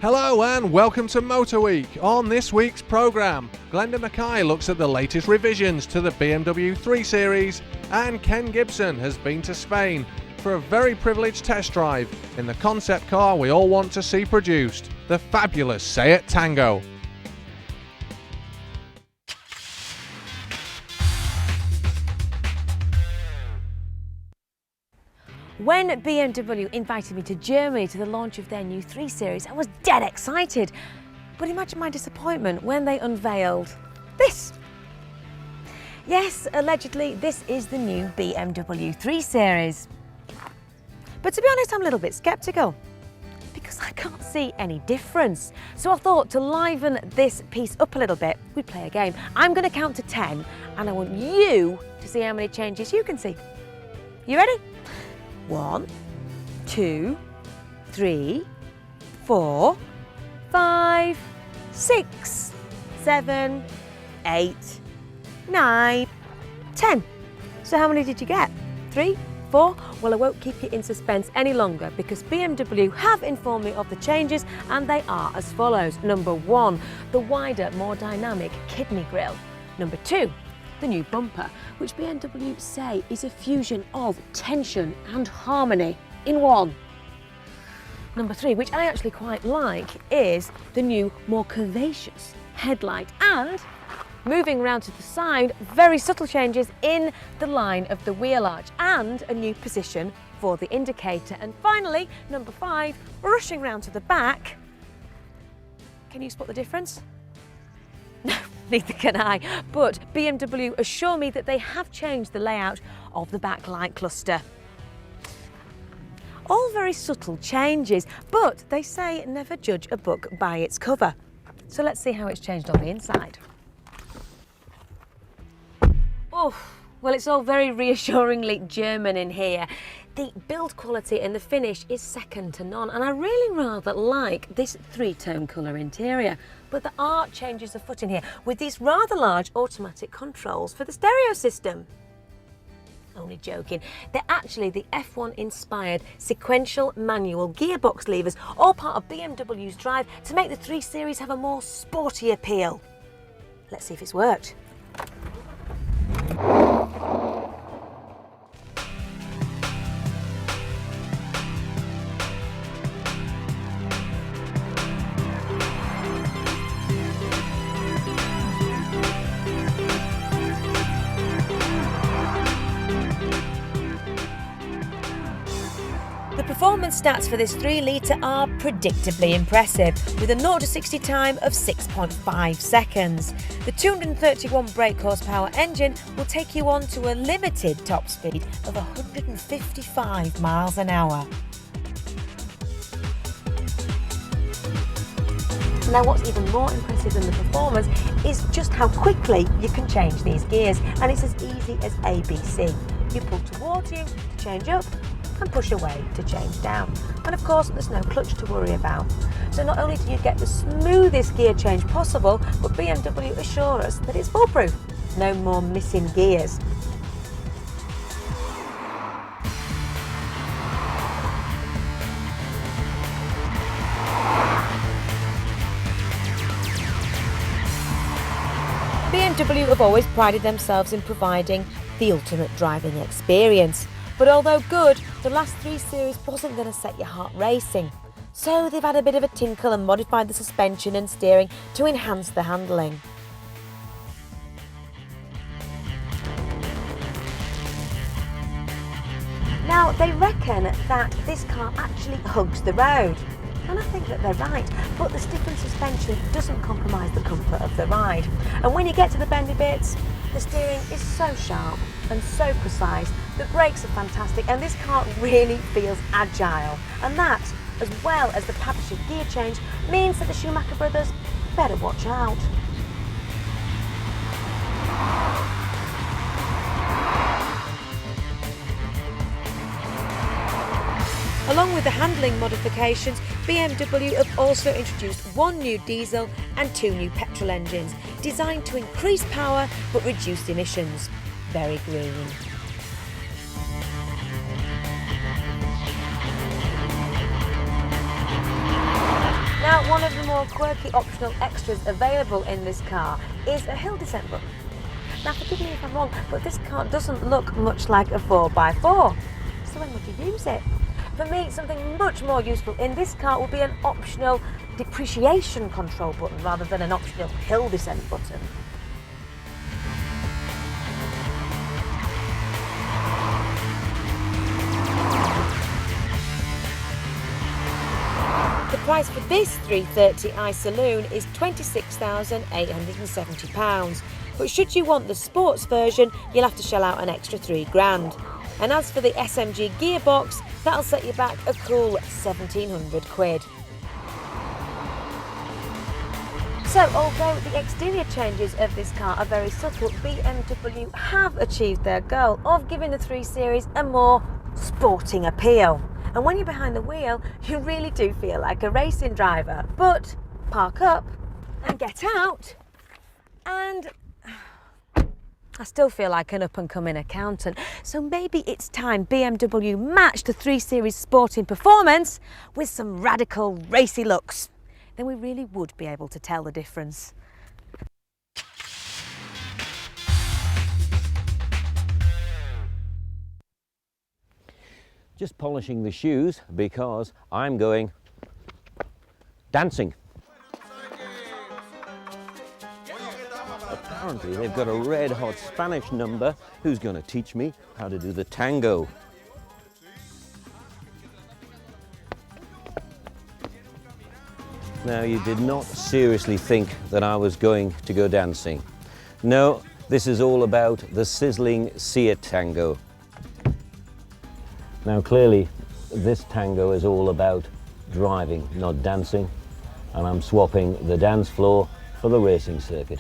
Hello and welcome to Motor Week. On this week's programme, Glenda McKay looks at the latest revisions to the BMW 3 Series, and Ken Gibson has been to Spain for a very privileged test drive in the concept car we all want to see produced, the fabulous Seat Tango. When BMW invited me to Germany to the launch of their new 3 Series, I was dead excited. But imagine my disappointment when they unveiled this. Yes, allegedly, this is the new BMW 3 Series. But to be honest, I'm a little bit sceptical because I can't see any difference. So I thought to liven this piece up a little bit, we'd play a game. I'm going to count to 10 and I want you to see how many changes you can see. You ready? 1, 2, 3, 4, 5, 6, 7, 8, 9, 10. So how many did you get? 3, 4? Well, I won't keep you in suspense any longer because BMW have informed me of the changes and they are as follows. Number 1, the wider, more dynamic kidney grille. Number 2, the new bumper, which BMW say is a fusion of tension and harmony in one. Number 3, which I actually quite like, is the new, more curvaceous headlight, and moving around to the side, very subtle changes in the line of the wheel arch and a new position for the indicator. And finally, number 5, rushing round to the back. Can you spot the difference? No, neither can I, but BMW assure me that they have changed the layout of the backlight cluster. All very subtle changes, but they say never judge a book by its cover. So let's see how it's changed on the inside. Oh, well, it's all very reassuringly German in here. The build quality and the finish is second to none, and I really rather like this 3-tone colour interior. But there are changes afoot in here with these rather large automatic controls for the stereo system. Only joking. They're actually the F1 inspired sequential manual gearbox levers, all part of BMW's drive to make the 3 Series have a more sporty appeal. Let's see if it's worked. The performance stats for this 3-litre are predictably impressive, with a 0 to 60 time of 6.5 seconds. The 231 brake horsepower engine will take you on to a limited top speed of 155 miles an hour. Now, what's even more impressive than the performance is just how quickly you can change these gears, and it's as easy as ABC. You pull towards you to change up and push away to change down. And of course, there's no clutch to worry about. So not only do you get the smoothest gear change possible, but BMW assure us that it's foolproof. No more missing gears. BMW have always prided themselves in providing the ultimate driving experience. But although good, the last 3 Series wasn't going to set your heart racing. So they've had a bit of a tinkle and modified the suspension and steering to enhance the handling. Now, they reckon that this car actually hugs the road. And I think that they're right, but the stiffened suspension doesn't compromise the comfort of the ride. And when you get to the bendy bits, the steering is so sharp and so precise, the brakes are fantastic, and this car really feels agile. And that, as well as the paddle shift gear change, means that the Schumacher brothers better watch out. Along with the handling modifications, BMW have also introduced 1 new diesel and 2 new petrol engines, designed to increase power but reduce emissions. Very green. Now, one more quirky optional extras available in this car is a hill descent button. Now forgive me if I'm wrong, but this car doesn't look much like a 4x4. So when would you use it? For me, something much more useful in this car would be an optional depreciation control button rather than an optional hill descent button. The price for this 330i Saloon is £26,870, but should you want the sports version, you'll have to shell out an extra £3,000. And as for the SMG gearbox, that'll set you back a cool 1,700 quid. So, although the exterior changes of this car are very subtle, BMW have achieved their goal of giving the 3 Series a more sporting appeal. And when you're behind the wheel, you really do feel like a racing driver. But park up and get out, and I still feel like an up-and-coming accountant. So maybe it's time BMW matched the 3 Series sporting performance with some radical racy looks. Then we really would be able to tell the difference. Just polishing the shoes because I'm going dancing. Apparently they've got a red-hot Spanish number who's going to teach me how to do the tango. Now, you did not seriously think that I was going to go dancing. No, this is all about the sizzling Seat Tango. Now, clearly, this tango is all about driving, not dancing, and I'm swapping the dance floor for the racing circuit.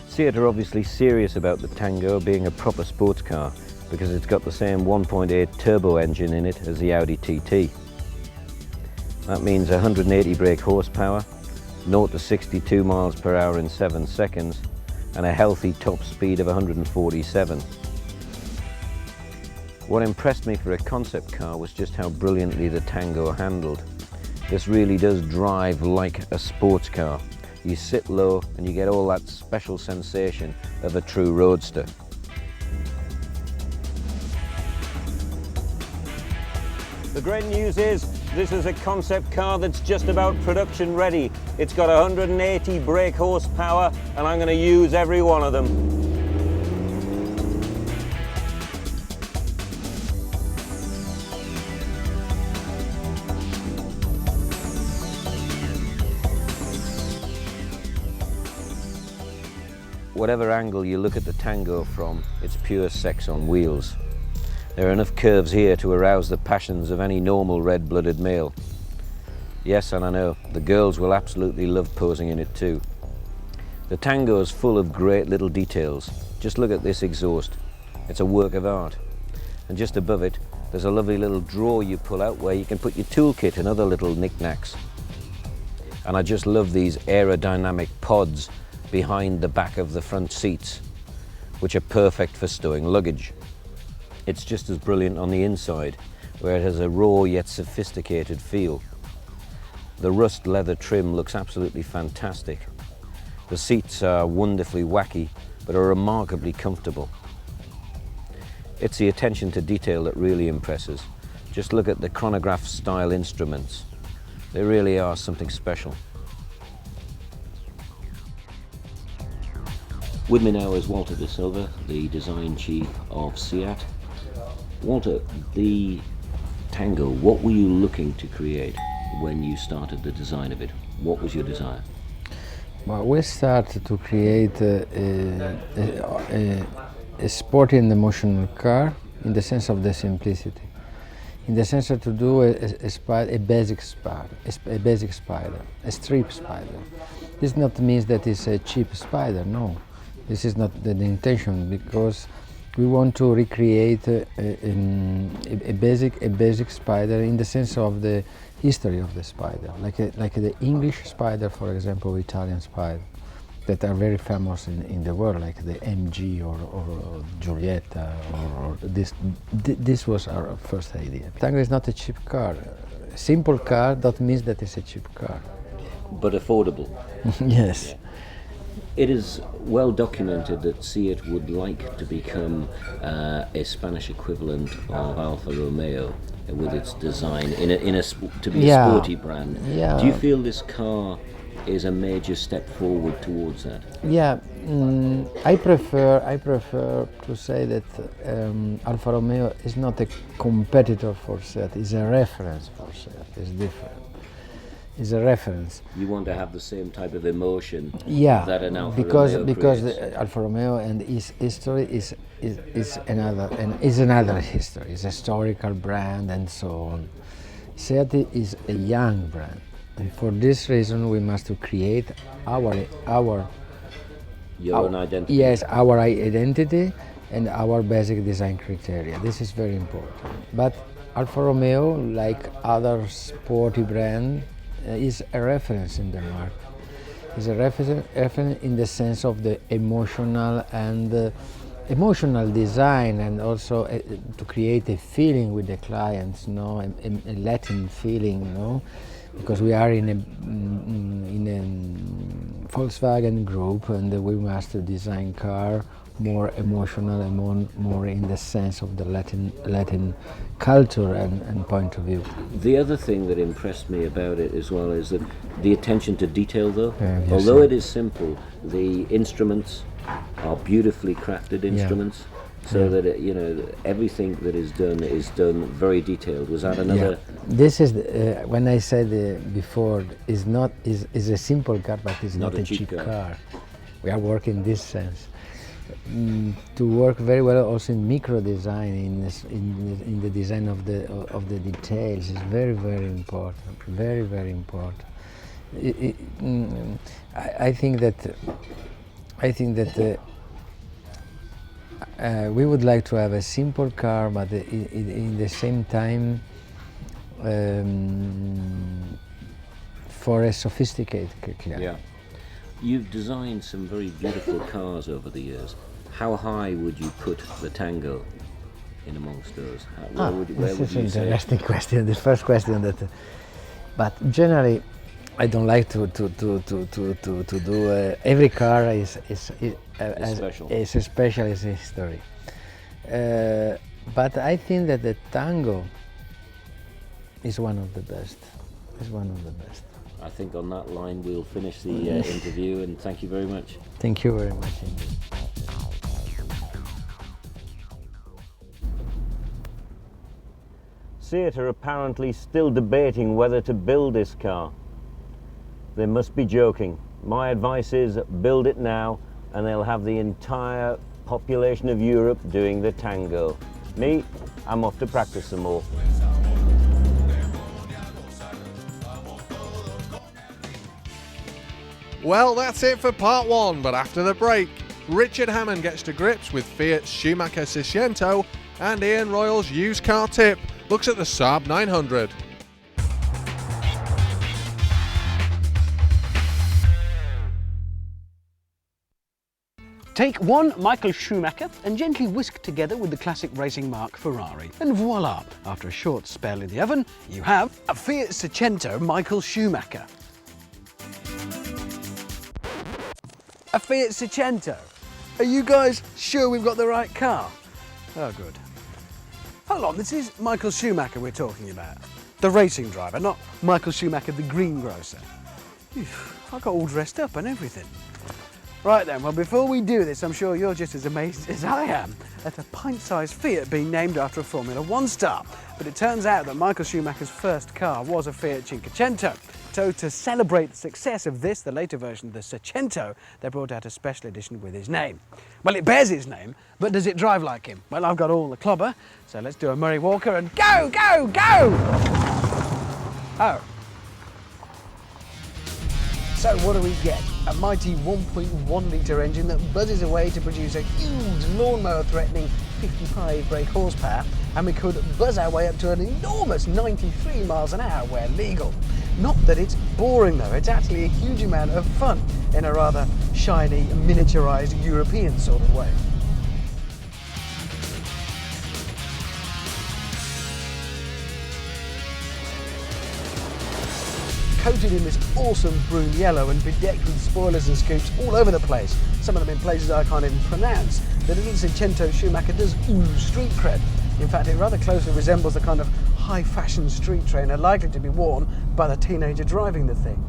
Seat are obviously serious about the Tango being a proper sports car because it's got the same 1.8 turbo engine in it as the Audi TT. That means 180 brake horsepower, 0 to 62 miles per hour in 7 seconds, and a healthy top speed of 147. What impressed me for a concept car was just how brilliantly the Tango handled. This really does drive like a sports car. You sit low and you get all that special sensation of a true roadster. The great news is this is a concept car that's just about production ready. It's got 180 brake horsepower and I'm going to use every one of them. Whatever angle you look at the Tango from, it's pure sex on wheels. There are enough curves here to arouse the passions of any normal red-blooded male. Yes, and I know, the girls will absolutely love posing in it too. The Tango is full of great little details. Just look at this exhaust. It's a work of art. And just above it, there's a lovely little drawer you pull out where you can put your toolkit and other little knickknacks. And I just love these aerodynamic pods behind the back of the front seats, which are perfect for stowing luggage. It's just as brilliant on the inside, where it has a raw yet sophisticated feel. The rust leather trim looks absolutely fantastic. The seats are wonderfully wacky, but are remarkably comfortable. It's the attention to detail that really impresses. Just look at the chronograph style instruments. They really are something special. With me now is Walter De Silva, the design chief of Seat. Walter, the Tango, what were you looking to create when you started the design of it? What was your desire? Well, we started to create a sporty and emotional car in the sense of the simplicity, in the sense of to do a basic spider, a strip spider. This not means that it's a cheap spider, no. This is not the intention, because we want to recreate a basic spider in the sense of the history of the Spider, like the English Spider, for example, Italian Spider, that are very famous in the world, like the MG or Giulietta, or this. This was our first idea. Tango is not a cheap car. A simple car, that means that it's a cheap car. But affordable. Yes. Yeah. It is well documented that Seat would like to become a Spanish equivalent of Alfa Romeo with its design to be a sporty brand. Yeah. Do you feel this car is a major step forward towards that? Yeah, I prefer to say that Alfa Romeo is not a competitor for Seat. It's a reference for Seat. It's different. It's a reference. You want to have the same type of emotion that an Alfa because Romeo because creates. the Alfa Romeo and its history is another history. It's a historical brand and so on. Seat is a young brand, and for this reason we must to create our Your own identity. Yes, our identity and our basic design criteria. This is very important. But Alfa Romeo, like other sporty brand, is a reference in the market. It's a reference in the sense of the emotional and emotional design, and also to create a feeling with the clients, a Latin feeling, because we are in a Volkswagen group, and we must design car more emotional and more in the sense of the Latin culture and point of view. The other thing that impressed me about it as well is that the attention to detail, though. Yes, Although sir. it is simple, the instruments are beautifully crafted instruments, so that everything that is done very detailed. Was that another? Yeah. This is when I said before, is a simple car, but it's not a cheap car. We are working in this sense. To work very well also in micro design, in the design of the details is very important. Very important. I think that we would like to have a simple car, but in the same time for a sophisticated car. Yeah. You've designed some very beautiful cars over the years. How high would you put the Tango in amongst those? Where would This you is an say? interesting question. The first question but generally, I don't like to do. Every car is special. It's a special history. But I think that the Tango is one of the best. I think on that line we'll finish the interview, and thank you very much. Thank you very much indeed. Seat are apparently still debating whether to build this car. They must be joking. My advice is build it now, and they'll have the entire population of Europe doing the Tango. Me, I'm off to practice some more. Well, that's it for part one, but after the break, Richard Hammond gets to grips with Fiat's Schumacher Seicento, and Ian Royal's used car tip looks at the Saab 900. Take one Michael Schumacher and gently whisk together with the classic racing marque Ferrari. And voila! After a short spell in the oven, you have a Fiat Seicento Michael Schumacher. A Fiat Seicento? Are you guys sure we've got the right car? Oh, good. Hold on, this is Michael Schumacher we're talking about. The racing driver, not Michael Schumacher the greengrocer. Phew, I got all dressed up and everything. Right then, well, before we do this, I'm sure you're just as amazed as I am at a pint-sized Fiat being named after a Formula One star. But it turns out that Michael Schumacher's first car was a Fiat Cinquecento. So to celebrate the success of this, the later version of the Seicento, they brought out a special edition with his name. Well, it bears his name, but does it drive like him? Well, I've got all the clobber, so let's do a Murray Walker and go, go, go! Oh. So what do we get? A mighty 1.1 litre engine that buzzes away to produce a huge lawnmower-threatening 55 brake horsepower, and we could buzz our way up to an enormous 93 miles an hour where legal. Not that it's boring though, it's actually a huge amount of fun in a rather shiny, miniaturised European sort of way. Coated in this awesome brune yellow and bedecked with spoilers and scoops all over the place, some of them in places I can't even pronounce, the little Seicento Schumacher does ooze street cred. In fact, it rather closely resembles the kind of high-fashion street trainer likely to be worn by the teenager driving the thing.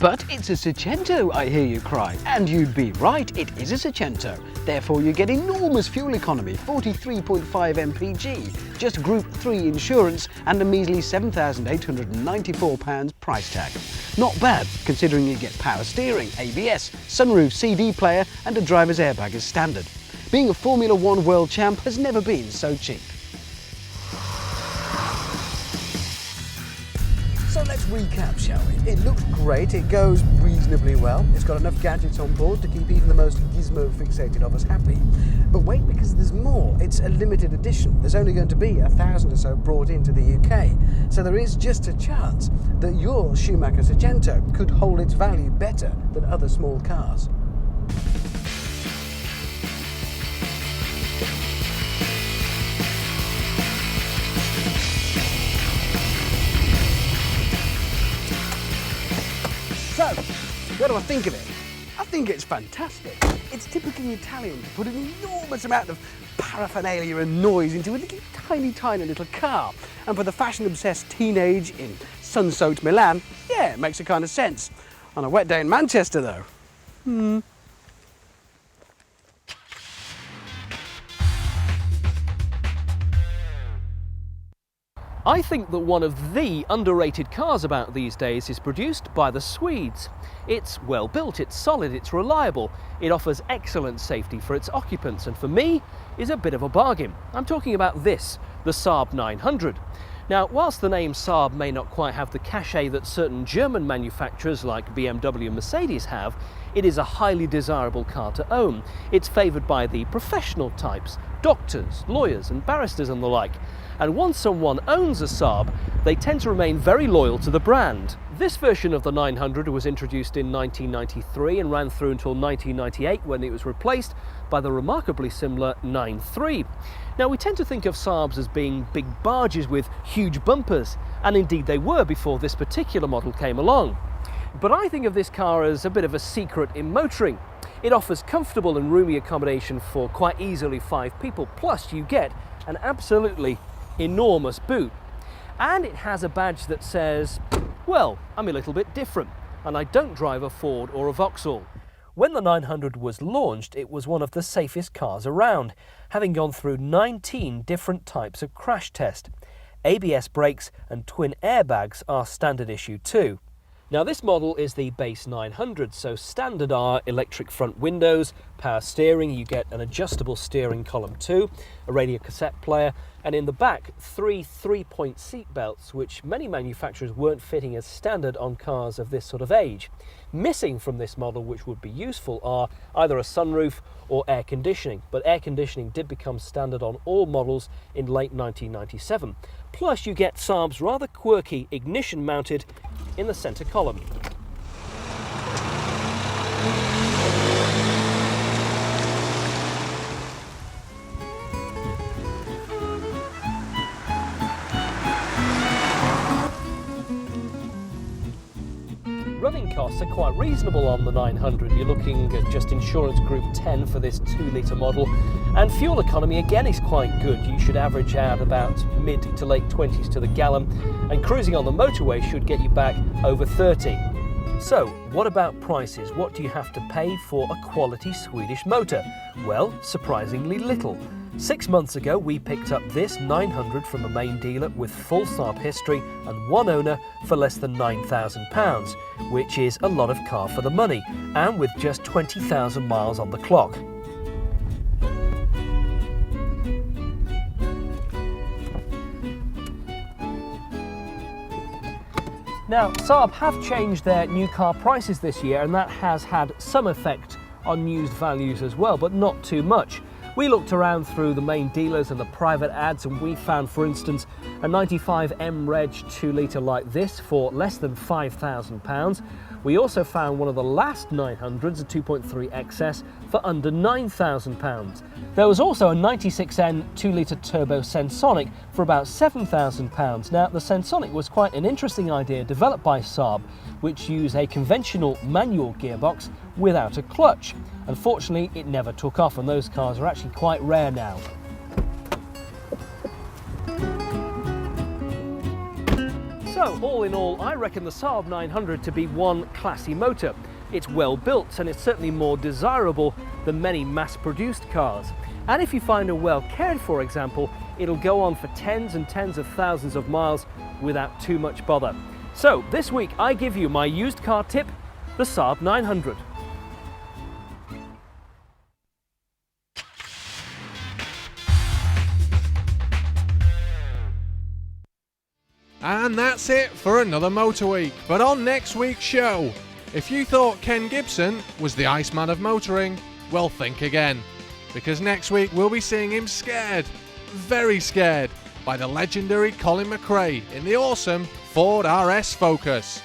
But it's a Seicento, I hear you cry. And you'd be right, it is a Seicento. Therefore you get enormous fuel economy, 43.5 mpg, just Group 3 insurance and a measly £7,894 price tag. Not bad, considering you get power steering, ABS, sunroof, CD player and a driver's airbag as standard. Being a Formula 1 world champ has never been so cheap. So let's recap, shall we? It looks great, it goes reasonably well, it's got enough gadgets on board to keep even the most gizmo-fixated of us happy. But wait, because there's more. It's a limited edition. There's only going to be 1,000 or so brought into the UK. So there is just a chance that your Schumacher Seicento could hold its value better than other small cars. So, what do I think of it? I think it's fantastic. It's typically Italian to put an enormous amount of paraphernalia and noise into a little tiny little car. And for the fashion-obsessed teenage in sun-soaked Milan, yeah, it makes a kind of sense. On a wet day in Manchester, though, I think that one of the underrated cars about these days is produced by the Swedes. It's well built, it's solid, it's reliable, it offers excellent safety for its occupants, and for me is a bit of a bargain. I'm talking about this, the Saab 900. Now, whilst the name Saab may not quite have the cachet that certain German manufacturers like BMW and Mercedes have, it is a highly desirable car to own. It's favoured by the professional types, doctors, lawyers and barristers and the like. And once someone owns a Saab, they tend to remain very loyal to the brand. This version of the 900 was introduced in 1993 and ran through until 1998 when it was replaced by the remarkably similar 93. Now, we tend to think of Saabs as being big barges with huge bumpers, and indeed they were before this particular model came along. But I think of this car as a bit of a secret in motoring. It offers comfortable and roomy accommodation for quite easily 5 people, plus you get an absolutely enormous boot. And it has a badge that says, well, I'm a little bit different, and I don't drive a Ford or a Vauxhall. When the 900 was launched, it was one of the safest cars around, having gone through 19 different types of crash test. ABS brakes and twin airbags are standard issue too. Now, this model is the base 900, so standard are electric front windows, power steering, you get an adjustable steering column too, a radio cassette player, and in the back, 3 3-point seat belts, which many manufacturers weren't fitting as standard on cars of this sort of age. Missing from this model, which would be useful, are either a sunroof or air conditioning, but air conditioning did become standard on all models in late 1997. Plus, you get Saab's rather quirky ignition mounted in the centre column. Running costs are quite reasonable on the 900. You're looking at just insurance group 10 for this 2-litre model, and fuel economy again is quite good. You should average out about mid to late 20s to the gallon, and cruising on the motorway should get you back over 30. So, what about prices? What do you have to pay for a quality Swedish motor? Well, surprisingly little. 6 months ago, we picked up this 900 from a main dealer with full Saab history and one owner for less than £9,000, which is a lot of car for the money, and with just 20,000 miles on the clock. Now, Saab have changed their new car prices this year, and that has had some effect on used values as well, but not too much. We looked around through the main dealers and the private ads, and we found, for instance, a 95 M Reg 2 litre like this for less than £5,000. We also found one of the last 900s, a 2.3 XS, for under £9,000. There was also a 96N 2 litre turbo Sensonic for about £7,000. Now, the Sensonic was quite an interesting idea developed by Saab, which used a conventional manual gearbox without a clutch. Unfortunately, it never took off, and those cars are actually quite rare now. So, all in all, I reckon the Saab 900 to be one classy motor. It's well built, and it's certainly more desirable than many mass-produced cars. And if you find a well cared for example, it'll go on for tens and tens of thousands of miles without too much bother. So, this week I give you my used car tip, the Saab 900. And that's it for another Motor Week. But on next week's show, if you thought Ken Gibson was the Iceman of motoring, well, think again. Because next week we'll be seeing him scared, very scared, by the legendary Colin McRae in the awesome Ford RS Focus.